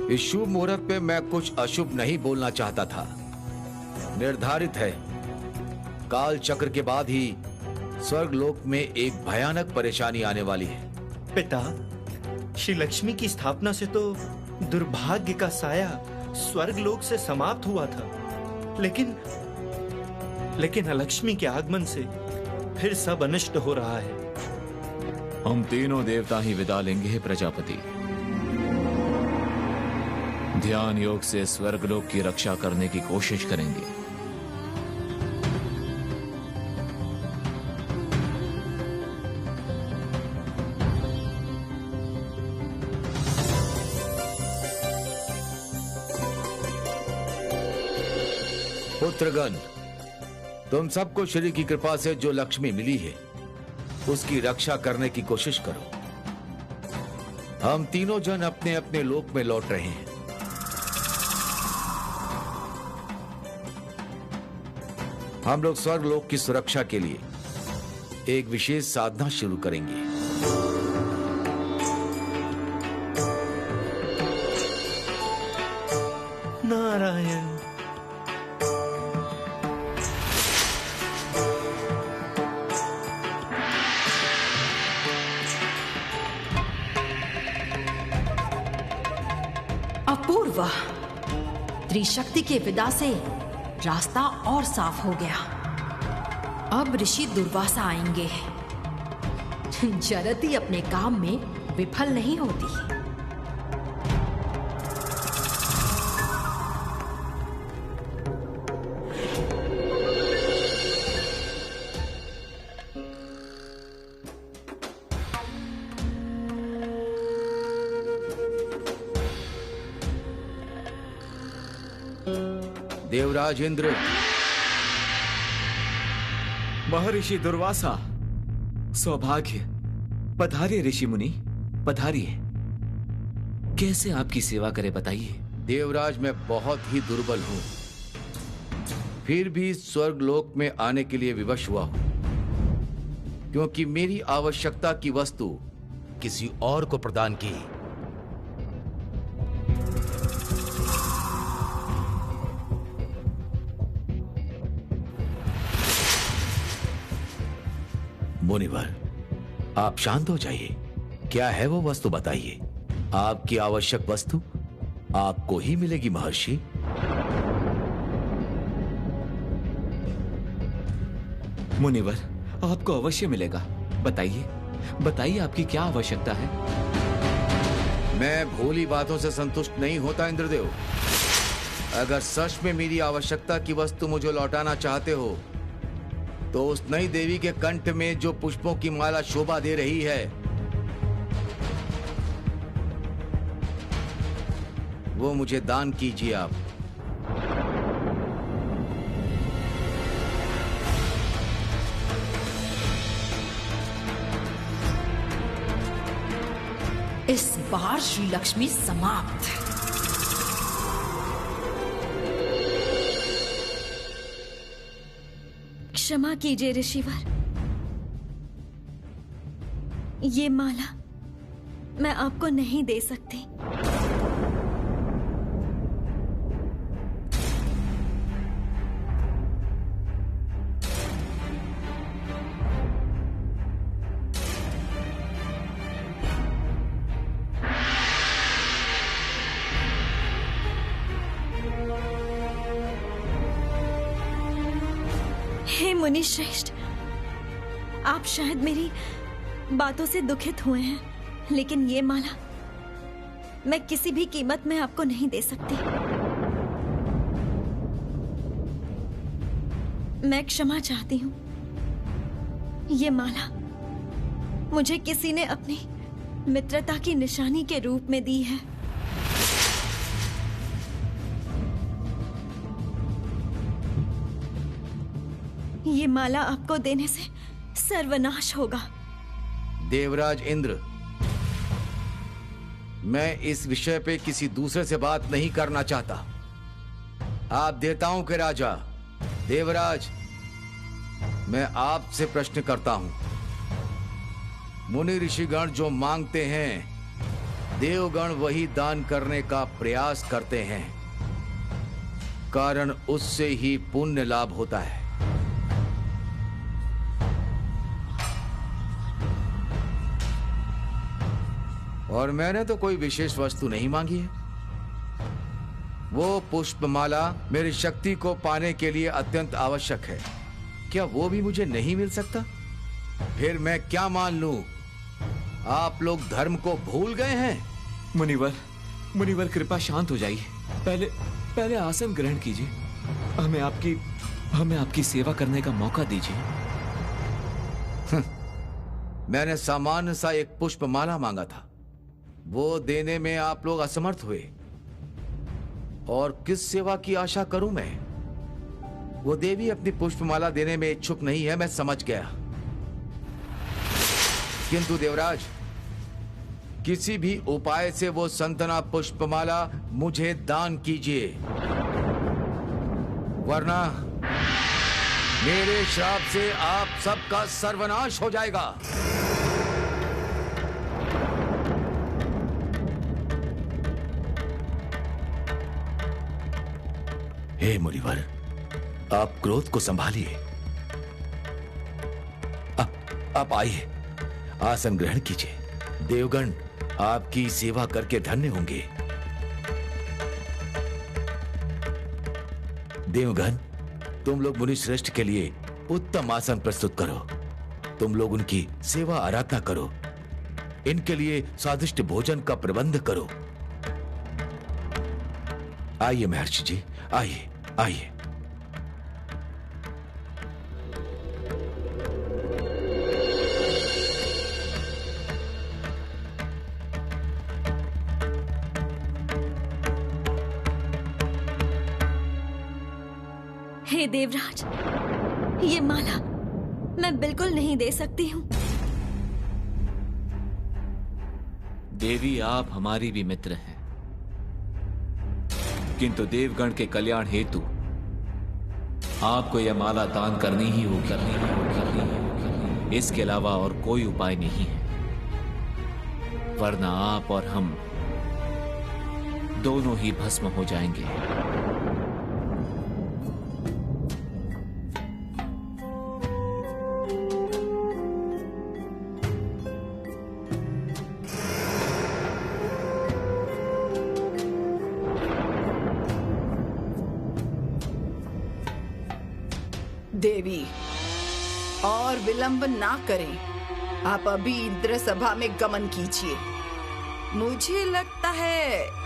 इस शुभ मुहूर्त पे मैं कुछ अशुभ नहीं बोलना चाहता था। निर्धारित है, काल चक्र के बाद ही स्वर्गलोक में एक भयानक परेशानी आने वाली है। पिता, श्री लक्ष्मी की स्थापना से तो दुर्भाग्य का साया स्वर्गलोक से समाप्त हुआ था, लेकिन अलक्ष्मी के आगमन से फिर सब अनिष्ट हो रहा है। हम तीनों देवता ही विदा लेंगे हे प्रजापति। ध्यान योग से स्वर्गलोक की रक्षा करने की कोशिश करेंगे। पुत्रगण, तुम सबको श्री की कृपा से जो लक्ष्मी मिली है उसकी रक्षा करने की कोशिश करो। हम तीनों जन अपने अपने लोक में लौट रहे हैं। हम लोग स्वर्गलोक की सुरक्षा के लिए एक विशेष साधना शुरू करेंगे। नारायण। अपूर्व। त्रिशक्ति के विदा से रास्ता और साफ हो गया। अब ऋषि दुर्वासा आएंगे। जरती अपने काम में विफल नहीं होती। देवराज इंद्र। महर्षि दुर्वासा, सौभाग्य। पधारिए ऋषि मुनि, पधारिए। कैसे आपकी सेवा करें बताइए। देवराज, मैं बहुत ही दुर्बल हूं, फिर भी स्वर्गलोक में आने के लिए विवश हुआ हूं, क्योंकि मेरी आवश्यकता की वस्तु किसी और को प्रदान की। मुनिवर, आप शांत हो जाइए। क्या है वो वस्तु बताइए। आपकी आवश्यक वस्तु आपको ही मिलेगी महर्षि। मुनिवर, आपको अवश्य मिलेगा। बताइए, बताइए आपकी क्या आवश्यकता है। मैं भोली बातों से संतुष्ट नहीं होता इंद्रदेव। अगर सच में मेरी आवश्यकता की वस्तु मुझे लौटाना चाहते हो तो उस नई देवी के कंठ में जो पुष्पों की माला शोभा दे रही है वो मुझे दान कीजिए आप। इस बार श्री लक्ष्मी समाप्त। क्षमा कीजिए ऋषिवर, ये माला मैं आपको नहीं दे सकती। हे मुनि श्रेष्ठ, आप शायद मेरी बातों से दुखित हुए हैं, लेकिन ये माला मैं किसी भी कीमत में आपको नहीं दे सकती। मैं क्षमा चाहती हूँ। ये माला मुझे किसी ने अपनी मित्रता की निशानी के रूप में दी है। ये माला आपको देने से सर्वनाश होगा। देवराज इंद्र, मैं इस विषय पे किसी दूसरे से बात नहीं करना चाहता। आप देवताओं के राजा देवराज, मैं आपसे प्रश्न करता हूं। मुनि ऋषिगण जो मांगते हैं देवगण वही दान करने का प्रयास करते हैं, कारण उससे ही पुण्य लाभ होता है। और मैंने तो कोई विशेष वस्तु नहीं मांगी है। वो पुष्पमाला मेरी शक्ति को पाने के लिए अत्यंत आवश्यक है। क्या वो भी मुझे नहीं मिल सकता? फिर मैं क्या मान लूं? आप लोग धर्म को भूल गए हैं? मुनिवर कृपा शांत हो जाइए। पहले आसन ग्रहण कीजिए। हमें आपकी सेवा करने का मौका दीजिए। मैंने सामान्य सा एक पुष्पमाला मांगा था, वो देने में आप लोग असमर्थ हुए। और किस सेवा की आशा करूं मैं? वो देवी अपनी पुष्पमाला देने में इच्छुक नहीं है, मैं समझ गया। किंतु देवराज, किसी भी उपाय से वो संतना पुष्पमाला मुझे दान कीजिए, वरना मेरे श्राप से आप सबका सर्वनाश हो जाएगा। हे मुनिवर, आप क्रोध को संभालिए। आप आइए, आसन ग्रहण कीजिए। देवगण आपकी सेवा करके धन्य होंगे। देवगण, तुम लोग मुनि श्रेष्ठ के लिए उत्तम आसन प्रस्तुत करो। तुम लोग उनकी सेवा आराधना करो। इनके लिए स्वादिष्ट भोजन का प्रबंध करो। आइए महर्षि जी, आइए आइए। हे देवराज, ये माला मैं बिल्कुल नहीं दे सकती हूँ। देवी, आप हमारी भी मित्र हैं, किंतु देवगण के कल्याण हेतु आपको यह माला दान करनी ही होगी। इसके अलावा और कोई उपाय नहीं है, वरना आप और हम दोनों ही भस्म हो जाएंगे। देवी, और विलंब ना करें, आप अभी इंद्र सभा में गमन कीजिए। मुझे लगता है